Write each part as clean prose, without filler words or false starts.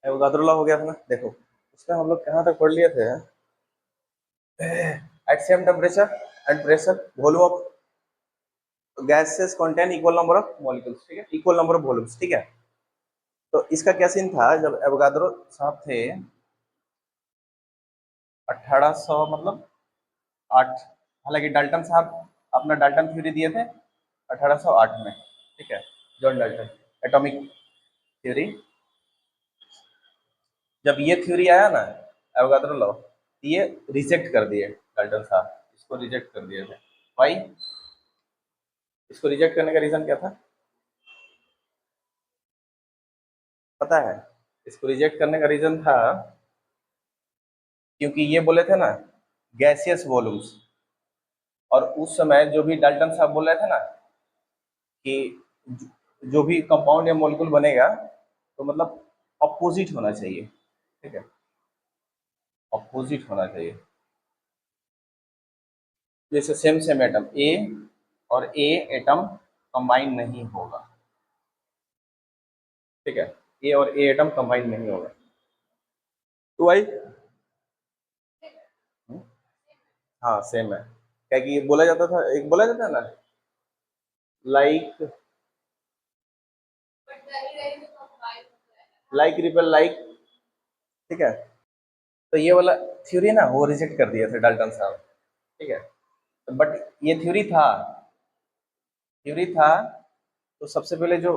Avogadro law हो गया था ना, देखो उसमें हम लोग कहाँ तक पढ़ लिए थे। At same temperature and pressure volume of gases contain equal number of molecules, ठीक है, इक्वल नंबर ऑफ वॉल्यूम्स, ठीक है। तो इसका क्या सीन था, जब एवोगाद्रो साहब थे 1800 मतलब 8, हालांकि डाल्टन साहब अपना डाल्टन थ्योरी दिए थे 1808 में, ठीक है, जॉन डाल्टन एटॉमिक थ्योरी। जब ये थ्योरी आया ना एवोगाद्रो लॉ, ये रिजेक्ट कर दिए डाल्टन साहब, इसको रिजेक्ट कर दिए थे। भाई इसको रिजेक्ट करने का रीजन क्या था पता है? इसको रिजेक्ट करने का रीजन था क्योंकि ये बोले थे ना गैसियस वॉल्यूम्स, और उस समय जो भी डाल्टन साहब बोल रहे थे ना कि जो भी कंपाउंड या मॉलिक्यूल बनेगा तो मतलब अपोजिट होना चाहिए, ठीक है, अपोजिट होना चाहिए। जैसे सेम सेम एटम ए और ए एटम कंबाइन नहीं होगा, ठीक है, ए और ए एटम कंबाइन नहीं होगा। तो भाई हाँ सेम है, क्या कि बोला जाता था, एक बोला जाता है ना लाइक लाइक रिपेल लाइक, ठीक है। तो ये वाला थ्योरी ना वो रिजेक्ट कर दिया था डाल्टन साहब, ठीक है। बट ये थ्योरी था तो सबसे पहले जो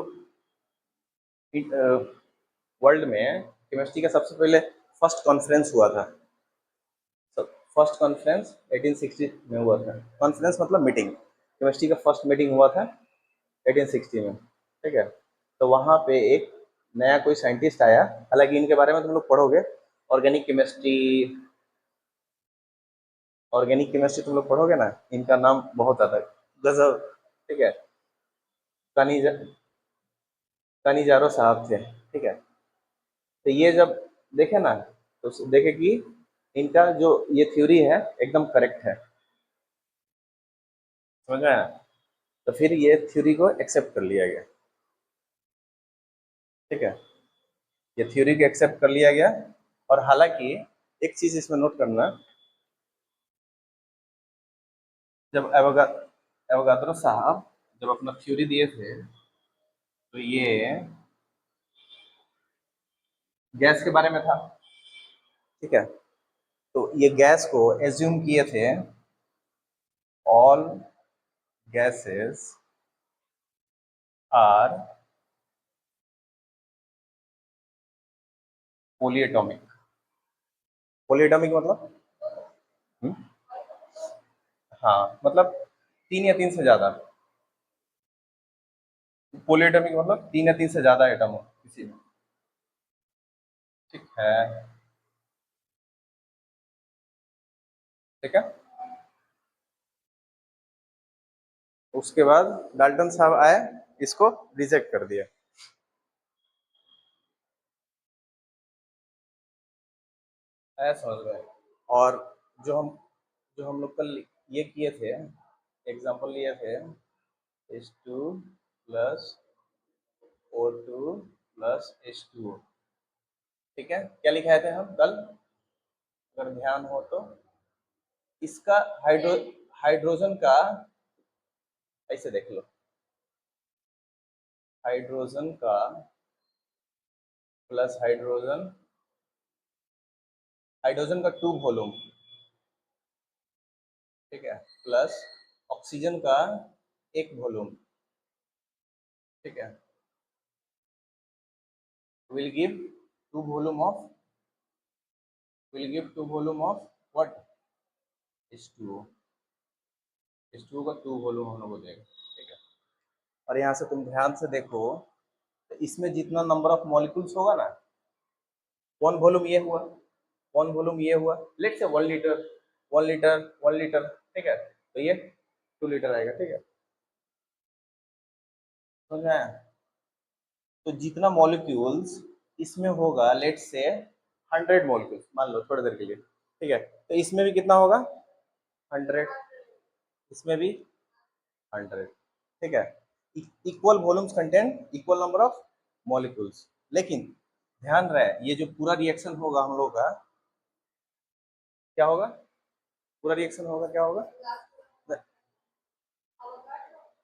वर्ल्ड में केमिस्ट्री का सबसे पहले फर्स्ट कॉन्फ्रेंस हुआ था। फर्स्ट कॉन्फ्रेंस 1860 में हुआ था। कॉन्फ्रेंस मतलब मीटिंग, केमिस्ट्री का फर्स्ट मीटिंग हुआ था 1860 में, ठीक है। तो वहाँ पे एक नया कोई साइंटिस्ट आया, हालांकि इनके बारे में तुम लोग पढ़ोगे, ऑर्गेनिक केमिस्ट्री, ऑर्गेनिक केमिस्ट्री तुम लोग पढ़ोगे ना, इनका नाम बहुत आता है, गजब, ठीक है। कानीजा कानीजारो साहब थे, ठीक है। तो ये जब देखे ना तो देखे कि इनका जो ये थ्योरी है एकदम करेक्ट है, समझ में आया? तो फिर ये थ्योरी को एक्सेप्ट कर लिया गया, ठीक है, ये थ्योरी को एक्सेप्ट कर लिया गया। और हालांकि एक चीज इसमें नोट करना, जब एवोगाद्रो साहब जब अपना थ्योरी दिए थे तो ये गैस के बारे में था, ठीक है। तो ये गैस को एज्यूम किए थे ऑल गैसेस आर पोलीएटॉमिक। पोलीएटॉमिक मतलब हुँ? हाँ मतलब तीन या तीन से ज्यादा, पोलीएटॉमिक मतलब तीन या तीन से ज्यादा एटम हो किसी में, ठीक है, ठीक है। उसके बाद डाल्टन साहब आए, इसको रिजेक्ट कर दिया, ऐसा समझ में। और जो हम लोग कल ये किए थे, एग्जांपल लिए थे H2 plus O2 plus H2O, ठीक है। क्या लिखाए थे हम कल, अगर ध्यान हो तो, इसका हाइड्रोजन का ऐसे देख लो, हाइड्रोजन का प्लस हाइड्रोजन का 2 वॉल्यूम, ठीक है, प्लस ऑक्सीजन का 1 वॉल्यूम, ठीक है, will give 2 volume of will give 2 volume of what, H2O, H2O का 2 वॉल्यूम हम लोग को देगा, ठीक है। और यहाँ से तुम ध्यान से देखो तो इसमें जितना नंबर ऑफ मॉलिक्यूल्स होगा ना, 1 वॉल्यूम ये हुआ, 1 वॉल्यूम ये हुआ, लेट से 1 लीटर, 1 लीटर, 1 लीटर, ठीक है, तो ये 2 लीटर आएगा, ठीक है, समझ में आया? तो जितना मॉलिक्यूल्स इसमें होगा, लेट से 100 मॉलिक्यूल्स मान लो थोड़ी देर के लिए, ठीक है, तो इसमें भी कितना होगा 100, इसमें भी 100, ठीक है। Equal volumes contain equal number of molecules, लेकिन ध्यान रहे ये जो पूरा रिएक्शन होगा हम लोग का क्या होगा, पूरा रिएक्शन होगा क्या होगा,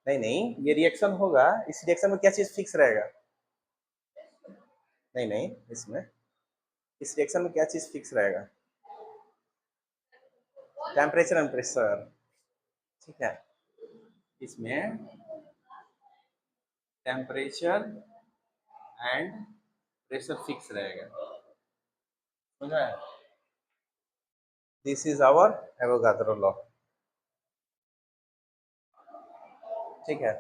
नहीं नहीं ये रिएक्शन होगा, इस रिएक्शन में क्या चीज फिक्स रहेगा, नहीं नहीं इसमें, इस रिएक्शन में क्या चीज फिक्स रहेगा, टेम्परेचर एंड प्रेशर, ठीक है, इसमें टेम्परेचर एंड प्रेशर फिक्स रहेगा, समझ रहे हैं, this is our Avogadro law, ठीक है।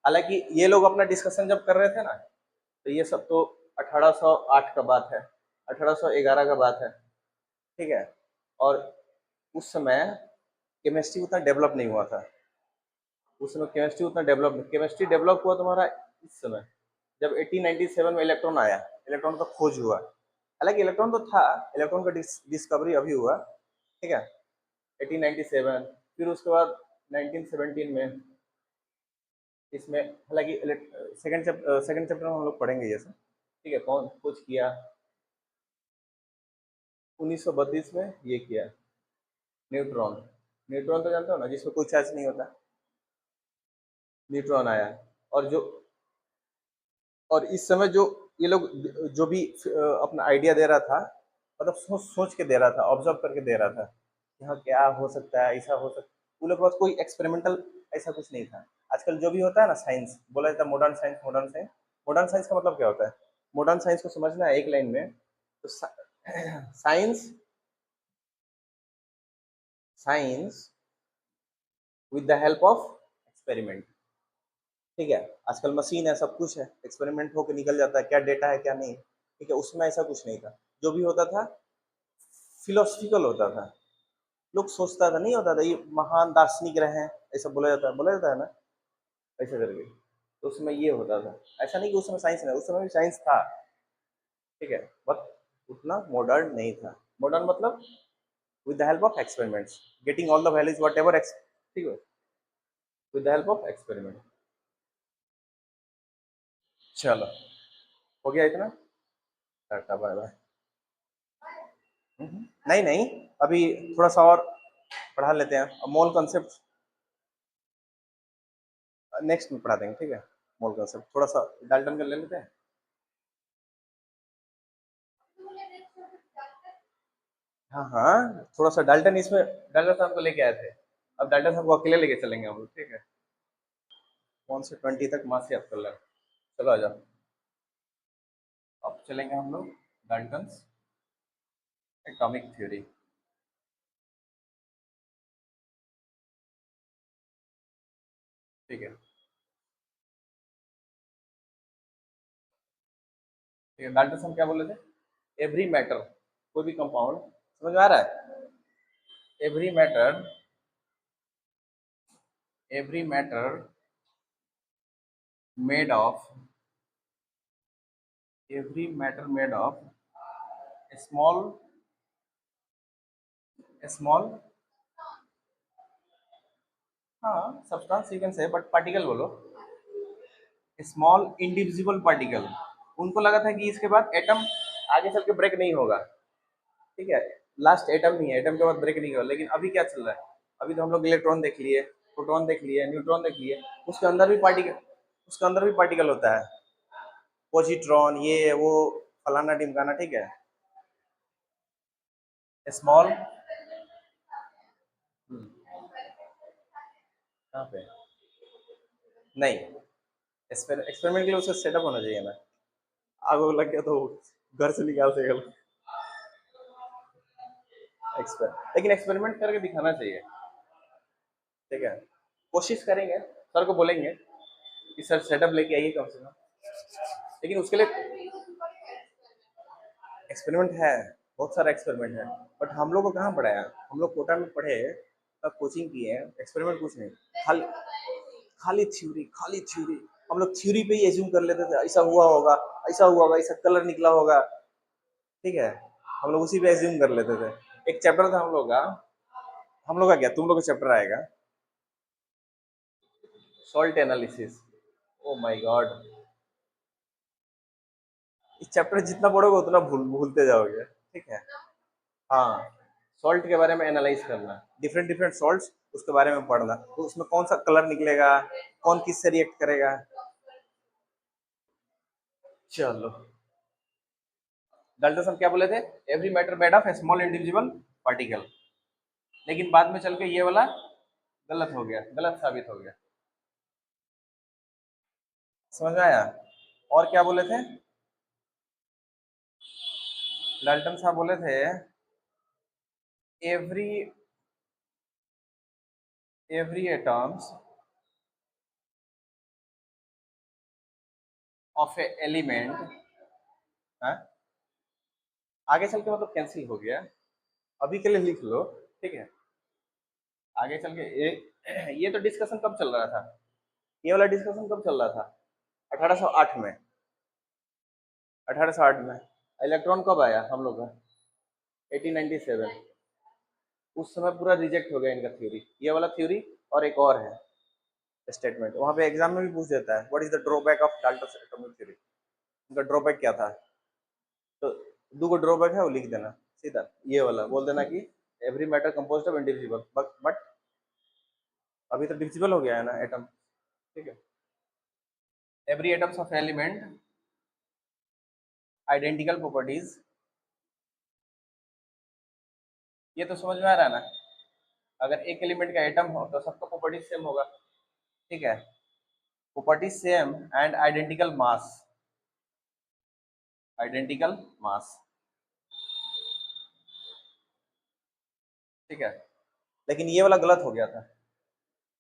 हालांकि ये लोग अपना डिस्कशन जब कर रहे थे ना, तो ये सब तो 1808 का बात है, 1811 का बात है, ठीक है, और उस समय केमिस्ट्री उतना डेवलप नहीं हुआ था, उस समय केमिस्ट्री उतना डेवलप, केमिस्ट्री डेवलप हुआ तुम्हारा इस समय जब 1897 में इलेक्ट्रॉन आया, इलेक्ट्रॉन का खोज हुआ, हालांकि इलेक्ट्रॉन तो था, इलेक्ट्रॉन का डिस्कवरी अभी हुआ, ठीक है, 1897, फिर उसके बाद 1917 में इसमें, हालांकि सेकंड चैप्टर में हम लोग पढ़ेंगे ये सब, ठीक है, कौन खोज किया, 1932 में ये किया, न्यूट्रॉन, न्यूट्रॉन तो जानते हो ना जिसमें कोई चार्ज नहीं होता, न्यूट्रॉन आया, और जो, और इस समय जो ये लोग जो भी अपना आइडिया दे रहा था, मतलब सोच सोच के दे रहा था, ऑब्जर्व करके दे रहा था कि हाँ क्या हो सकता है, ऐसा हो सकता है, उन लोग के पास कोई एक्सपेरिमेंटल ऐसा कुछ नहीं था। आजकल जो भी होता है ना साइंस, बोला जाता है modern science, modern science, modern science का मतलब क्या होता है, मॉडर्न साइंस को समझना है एक लाइन में, तो science, science with the help of experiment, ठीक है, आजकल मशीन है, सब कुछ है, एक्सपेरिमेंट होकर निकल जाता है क्या डेटा है क्या नहीं, ठीक है, उसमें ऐसा कुछ नहीं था, जो भी होता था फिलोसफिकल होता था, लोग सोचता था, नहीं होता था ये महान दार्शनिक रहे हैं, ऐसा बोला जाता है ना, ऐसा करके, तो उसमें ये होता था, ऐसा नहीं कि उस समय साइंस नहीं, उस समय भी साइंस था, ठीक है, बट उतना मॉडर्न नहीं था, मॉडर्न मतलब with the help of experiments, getting all the values what ever, ठीक है, with the help of experiment, चलो हो गया इतना, टाटा बाय बाय। नहीं नहीं अभी थोड़ा सा और पढ़ा लेते हैं, मोल कॉन्सेप्ट नेक्स्ट में पढ़ा देंगे, ठीक है, मोल कॉन्सेप्ट थोड़ा सा डाल्टन कर ले लेते हैं, हाँ हाँ थोड़ा सा डाल्टन इसमें, डाल्टन साहब को लेके आए थे, अब डाल्टन साहब को अकेले लेके चलेंगे हम लोग, ठीक है, 1 से 20 तक मार्क्स याद कर लें, चलो आ जाओ, अब चलेंगे हम लोग डाल्टन एटॉमिक थ्योरी, ठीक है, ठीक है, डाल्टन साहब क्या बोले थे, एवरी मैटर, कोई भी कंपाउंड, समझ में आ रहा है, every matter, every matter made of, every matter made of a small, हाँ substance you can say, but particle बोलो, स्मॉल इंडिविजिबल पार्टिकल, उनको लगा था कि इसके बाद एटम आगे चल के ब्रेक नहीं होगा, ठीक है, लास्ट एटम नहीं है, एटम के बाद ब्रेक नहीं होगा, लेकिन अभी क्या चल रहा है, अभी तो हम लोग इलेक्ट्रॉन देख लिए, प्रोटॉन देख लिए, न्यूट्रॉन देख लिए, उसके अंदर भी पार्टिकल, उसके अंदर भी पार्टिकल होता है, पॉजिट्रॉन ये वो फलाना ढिमकाना, ठीक है, स्मॉल, कहाँ पे, नहीं एक्सपेरिमेंट के लिए उसका सेटअप होना चाहिए ना, आग वाग लग गया तो घर से निकाल सकेगा, लेकिन एक्सपेरिमेंट करके दिखाना चाहिए, ठीक है, कोशिश करेंगे, सर को बोलेंगे कि सर सेटअप लेके आइए कम से कम, लेकिन उसके लिए एक्सपेरिमेंट है, बहुत सारा एक्सपेरिमेंट है, बट हम लोग को कहाँ पढ़ाया, हम लोग कोटा में पढ़े, तब कोचिंग किए, एक्सपेरिमेंट कुछ नहीं, खाली खाली थ्योरी, खाली थ्योरी, हम लोग थ्योरी पे ही एज्यूम कर लेते थे, ऐसा हुआ होगा, ऐसा हुआ होगा, ऐसा कलर निकला होगा, ठीक है, हम लोग उसी पे एज्यूम कर लेते थे, एक चैप्टर था हम लोग का, हम लोग का क्या तुम लोग का चैप्टर आएगा, salt analysis, oh my God, इस चैप्टर जितना पढ़ोगे उतना भूलते जाओगे, ठीक है। हाँ, सॉल्ट के बारे में एनालाइज करना, डिफरेंट डिफरेंट सॉल्ट्स, उसके बारे में पढ़ना, तो उसमें कौन सा कलर निकलेगा, कौन किससे रिएक्ट करेगा। चलो, डाल्टन क्या बोले थे, every matter made of A small individual particle, लेकिन बाद में चल के ये वाला गलत हो गया, गलत साबित हो गया। समझ में आया। और क्या बोले थे, डाल्टन साहब बोले थे every every atoms of A element, आगे चल के मतलब कैंसिल हो गया, अभी के लिए लिख लो, ठीक है। आगे चल के ये तो डिस्कशन कब चल रहा था, ये वाला डिस्कशन कब चल रहा था, 1808 में, 1808 में। इलेक्ट्रॉन कब आया हम लोग का, 1897। उस समय पूरा रिजेक्ट हो गया इनका थ्योरी, ये वाला थ्योरी, और एक और है स्टेटमेंट, वहां पे एग्जाम में भी पूछ देता है, what is the drawback of Dalton atomic theory, उनका ड्रॉबैक क्या था। तो दो को ड्रॉबैक है वो लिख देना सीधा, ये वाला बोल देना कि every matter composed of individual, but अभी तो डिविजिबल हो गया है ना एटम, ठीक है। Every atoms of element identical properties, ये तो समझ में आ रहा है ना। अगर एक एलिमेंट का एटम हो तो सबका प्रॉपर्टीज सेम होगा, ठीक है। Properties same and identical mass, identical mass, ठीक है। लेकिन ये वाला गलत हो गया था,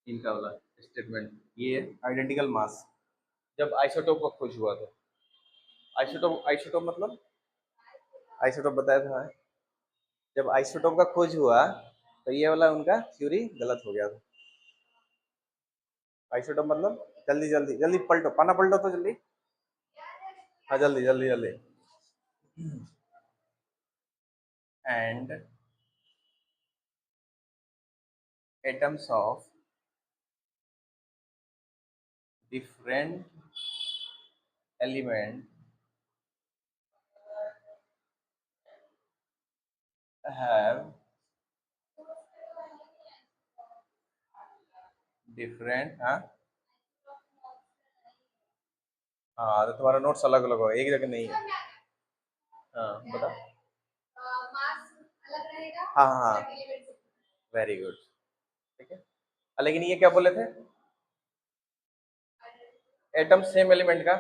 इनका वाला स्टेटमेंट, ये आइडेंटिकल मास, जब आइसोटोप का खोज हुआ था। आइसोटोप, आइसोटोप मतलब आइसोटोप बताया था, जब आइसोटोप का खोज हुआ तो ये वाला उनका थ्योरी गलत हो गया था। आइसोटोप मतलब, जल्दी जल्दी जल्दी पलटो, पाना पलटो तो जल्दी, हाँ जल्दी जल्दी जल्दी। And atoms of different element have different, हाँ हाँ, तो तुम्हारा नोट्स अलग अलग हो, एक जगह नहीं है। हाँ बता, हाँ हाँ, वेरी गुड, ठीक है। लेकिन ये क्या बोले थे, एटम सेम एलिमेंट का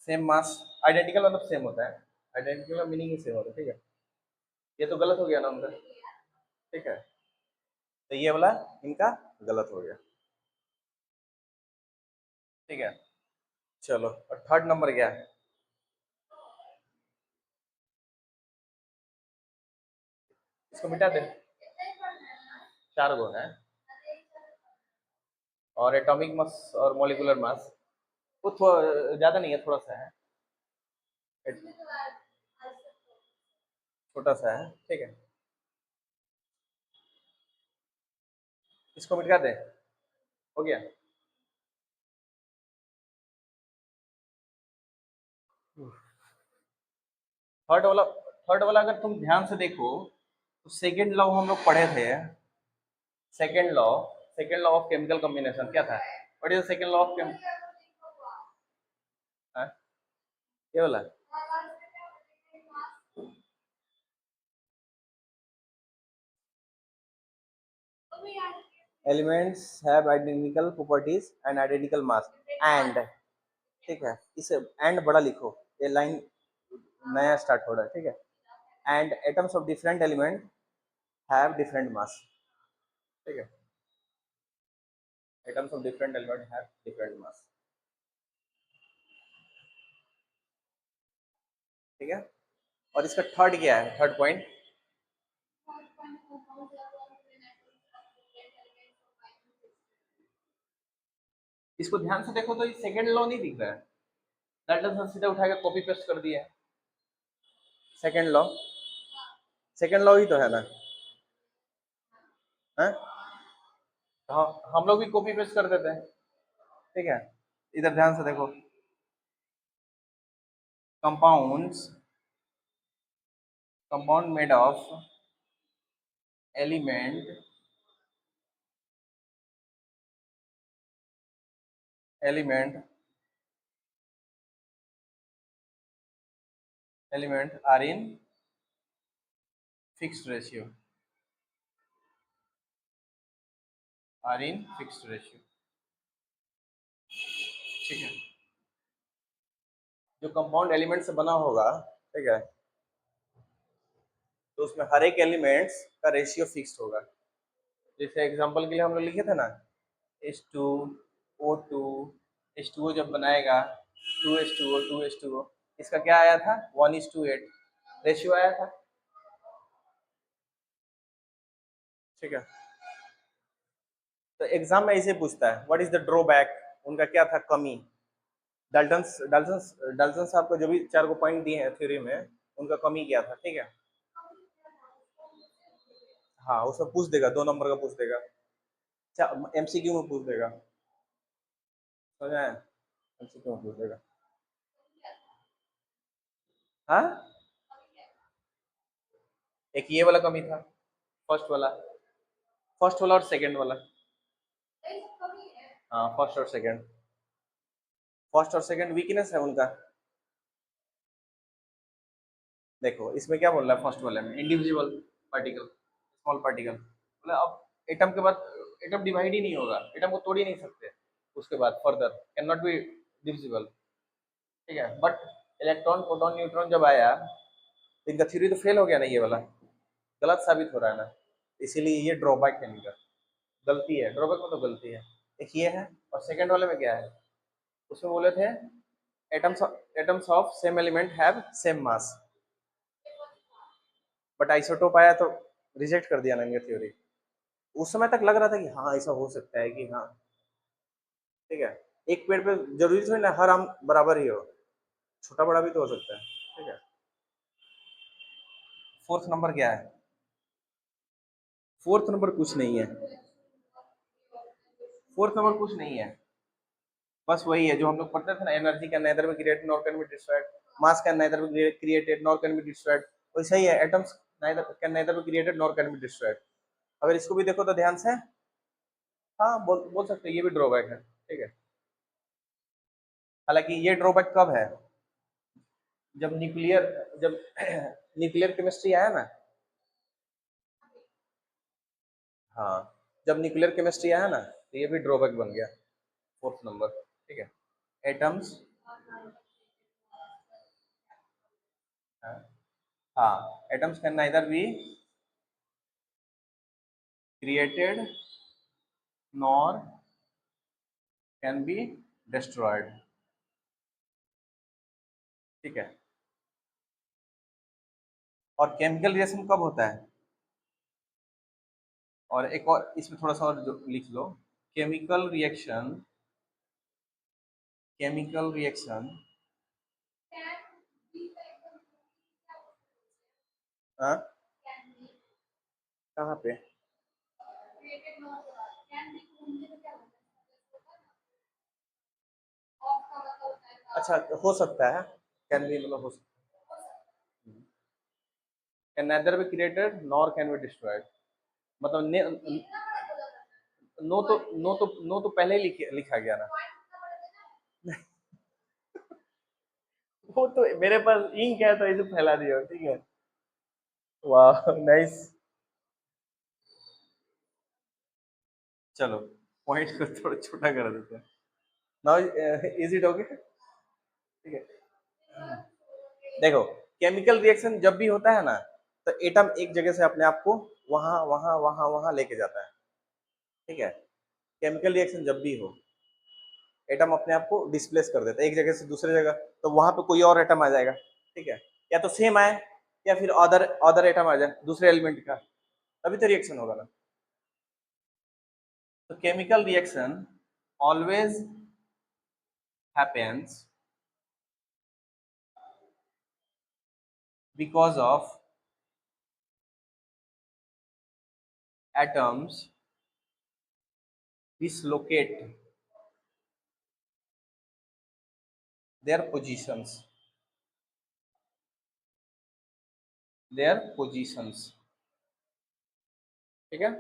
सेम मास, आइडेंटिकल मतलब सेम होता है, आइडेंटिकल का मीनिंग ही सेम होता है, ठीक है। ये तो गलत हो गया ना उनका, ठीक है। तो ये वाला इनका गलत हो गया, ठीक है। चलो, और थर्ड नंबर क्या है, इसको मिटा दे, चार गो है, और एटॉमिक मास और मॉलिक्यूलर मास, वो थोड़ा ज्यादा नहीं है, थोड़ा सा है, छोटा सा है, ठीक है। इसको मिटा दे, हो गया। थर्ड वाला अगर तुम ध्यान से देखो तो सेकेंड लॉ हम लोग पढ़े थे, second law, second law of chemical combination क्या था, what is the second law of chem, ये वाला, elements have identical properties and identical mass, and, ठीक है, इसे एंड बड़ा लिखो, ये लाइन नया स्टार्ट हो रहा है, ठीक है। And atoms of different element have different mass, ठीक है, atoms of different element have different mass, ठीक है। और इसका थर्ड क्या है, थर्ड पॉइंट, इसको ध्यान से देखो तो ये सेकेंड लॉ नहीं दिख रहा है, डाल्टन ने सीधे उठा के कॉपी पेस्ट कर दिया है, सेकेंड लॉ, सेकेंड लॉ ही तो है ना, है, हाँ, हम लोग भी कॉपी पेस्ट कर देते हैं, ठीक है। इधर ध्यान से देखो, compounds compound made of element element element are in fixed ratio are in fixed ratio। ठीक है, जो कंपाउंड एलिमेंट से बना होगा, ठीक है, तो उसमें हर एक एलिमेंट्स का रेशियो फिक्स्ड होगा। जैसे एग्जांपल के लिए हम लोग लिखे थे ना, H2O2, H2O जब बनाएगा 2H2O 2H2O, इसका क्या आया था 1:8 रेशियो आया था। ठीक है, तो एग्जाम में ऐसे पूछता है व्हाट इज द ड्रॉबैक, उनका क्या था कमी। डाल्टन डाल्टन डाल्टन साहब को जो भी 4 को पॉइंट दिए हैं थ्योरी में, उनका कमी क्या था। ठीक है, हाँ उसमें पूछ देगा, 2 नंबर का पूछ देगा, अच्छा एमसीक्यू में पूछ देगा, समझ आए, एमसीक्यू में पूछ देगा। हाँ, एक ये वाला कमी था, फर्स्ट वाला, फर्स्ट वाला और सेकंड वाला। हाँ फर्स्ट और सेकंड, फर्स्ट और सेकंड वीकनेस है उनका। देखो इसमें क्या बोल रहा है, फर्स्ट वाले में इंडिविजुअल पार्टिकल, स्मॉल पार्टिकल, मतलब अब एटम के बाद एटम डिवाइड ही नहीं होगा, एटम को तोड़ ही नहीं सकते, उसके बाद further can not be divisible. ठीक है, बट इलेक्ट्रॉन प्रोटॉन न्यूट्रॉन जब आया तो इनका थ्योरी तो फेल हो गया ना, ये वाला गलत साबित हो रहा है ना, इसीलिए ये ड्रॉबैक है इनका, गलती है, ड्रॉबैक में तो गलती है। एक ये है, और सेकंड वाले में क्या है, उसमें बोले थे atoms of same element have same mass, but isotope आया तो रिजेक्ट कर दिया ना इनका थ्योरी। उस समय तक लग रहा था कि हाँ ऐसा हो सकता है कि हाँ, ठीक है, एक पेड़ पे जरूरी थोड़ी ना हर आम बराबर ही हो, छोटा बड़ा भी तो हो सकता है। ठीक है, फोर्थ नंबर क्या है, फोर्थ नंबर कुछ नहीं है, फोर्थ नंबर कुछ नहीं है, बस वही है जो हम लोग पढ़ते थे ना, energy can nether be created nor can be destroyed, mass can nether be created nor can be destroyed, वैसा ही है, atoms neither can nether be created nor can be destroyed. अगर इसको भी देखो तो ध्यान से, हाँ बोल सकते हैं ये भी ड्रॉबैक है। ठीक है, हालांकि ये ड्रॉबैक कब है, जब न्यूक्लियर जब न्यूक्लियर केमिस्ट्री आया ना, हाँ जब न्यूक्लियर केमिस्ट्री आया ना तो ये भी ड्रॉबैक बन गया, फोर्थ नंबर। ठीक है, एटम्स, हाँ atoms can neither be created nor can be destroyed. ठीक है, और केमिकल रिएक्शन कब होता है, और एक और इसमें थोड़ा सा और जो लिख लो, केमिकल रिएक्शन, केमिकल रिएक्शन, हाँ कहाँ पे, अच्छा हो सकता है, कैन बी मतलब हो सकता है, can neither be created nor can be destroyed, मतलब नो तो पहले ही लिखा गया ना। वो तो मेरे पास इंक है तो इसे फैला दिया, ठीक है, वाह नाइस। चलो पॉइंट को थोड़ा छोटा कर देते हैं, नाउ इज इट ओके। ठीक है, देखो केमिकल रिएक्शन जब भी होता है ना, तो एटम एक जगह से अपने आप को वहां वहां वहां वहां लेके जाता है। ठीक है, केमिकल रिएक्शन जब भी हो, एटम अपने आप को डिस्प्लेस कर देता है एक जगह से दूसरे जगह, तो वहां पे कोई और एटम आ जाएगा। ठीक है, या तो सेम आए या फिर अदर अदर एटम आ जाए दूसरे एलिमेंट का, तभी तो रिएक्शन होगा ना। तो chemical reaction always happens because of atoms dislocate their positions। Their positions. ठीक है,